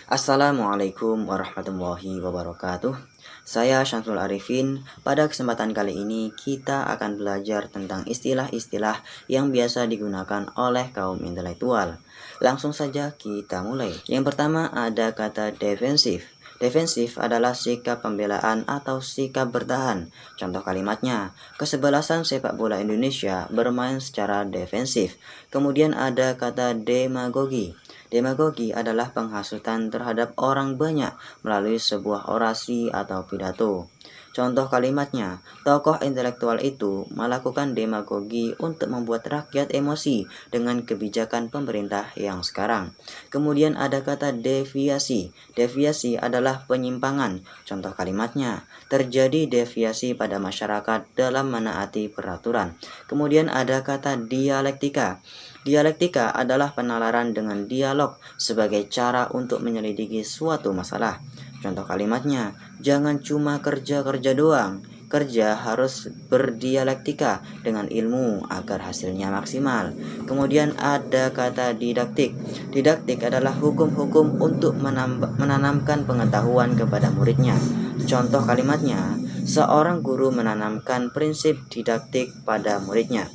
Assalamualaikum warahmatullahi wabarakatuh. Saya Syamsul Arifin. Pada kesempatan kali ini kita akan belajar tentang istilah-istilah yang biasa digunakan oleh kaum intelektual. Langsung saja kita mulai. Yang pertama ada kata defensif. Defensif adalah sikap pembelaan atau sikap bertahan. Contoh kalimatnya, kesebelasan sepak bola Indonesia bermain secara defensif. Kemudian ada kata demagogi. Demagogi adalah penghasutan terhadap orang banyak melalui sebuah orasi atau pidato. Contoh kalimatnya, tokoh intelektual itu melakukan demagogi untuk membuat rakyat emosi dengan kebijakan pemerintah yang sekarang. Kemudian ada kata deviasi. Deviasi adalah penyimpangan. Contoh kalimatnya, terjadi deviasi pada masyarakat dalam menaati peraturan. Kemudian ada kata dialektika. Dialektika adalah penalaran dengan dialog sebagai cara untuk menyelidiki suatu masalah. Contoh kalimatnya, jangan cuma kerja-kerja doang. Kerja harus berdialektika dengan ilmu agar hasilnya maksimal. Kemudian ada kata didaktik. Didaktik adalah hukum-hukum untuk menanamkan pengetahuan kepada muridnya. Contoh kalimatnya, seorang guru menanamkan prinsip didaktik pada muridnya.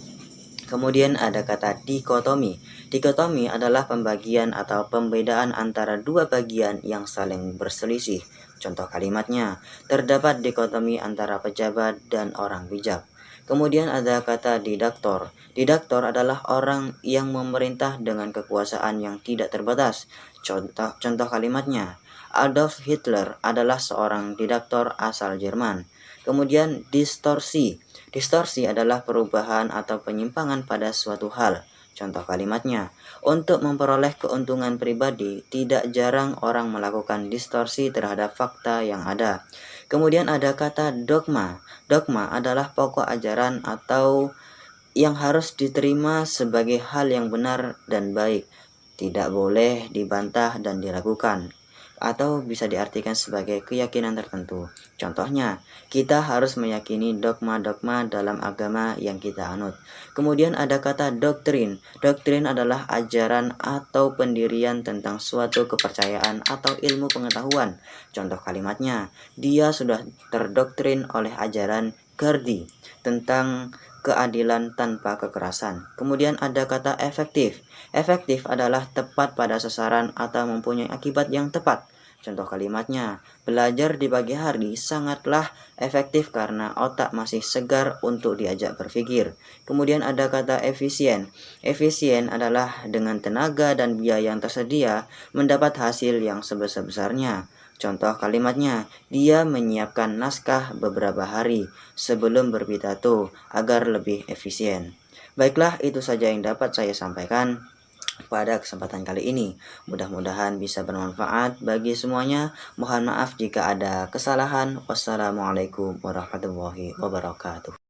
Kemudian ada kata dikotomi. Dikotomi adalah pembagian atau pembedaan antara dua bagian yang saling berselisih. Contoh kalimatnya, terdapat dikotomi antara pejabat dan orang bijak. Kemudian ada kata didaktor. Didaktor adalah orang yang memerintah dengan kekuasaan yang tidak terbatas. Contoh kalimatnya, Adolf Hitler adalah seorang didaktor asal Jerman. Kemudian distorsi. Distorsi adalah perubahan atau penyimpangan pada suatu hal. Contoh kalimatnya, untuk memperoleh keuntungan pribadi, tidak jarang orang melakukan distorsi terhadap fakta yang ada. Kemudian ada kata dogma. Dogma adalah pokok ajaran atau yang harus diterima sebagai hal yang benar dan baik. Tidak boleh dibantah dan diragukan, atau bisa diartikan sebagai keyakinan tertentu. Contohnya, kita harus meyakini dogma-dogma dalam agama yang kita anut. Kemudian ada kata doktrin. Doktrin adalah ajaran atau pendirian tentang suatu kepercayaan atau ilmu pengetahuan. Contoh kalimatnya, dia sudah terdoktrin oleh ajaran Gardi tentang keadilan tanpa kekerasan. Kemudian ada kata efektif. Efektif adalah tepat pada sasaran atau mempunyai akibat yang tepat. Contoh kalimatnya, belajar di pagi hari sangatlah efektif karena otak masih segar untuk diajak berpikir. Kemudian ada kata efisien. Efisien adalah dengan tenaga dan biaya yang tersedia mendapat hasil yang sebesar-besarnya. Contoh kalimatnya, dia menyiapkan naskah beberapa hari sebelum berpidato agar lebih efisien. Baiklah, itu saja yang dapat saya sampaikan pada kesempatan kali ini. Mudah-mudahan bisa bermanfaat bagi semuanya. Mohon maaf jika ada kesalahan. Wassalamualaikum warahmatullahi wabarakatuh.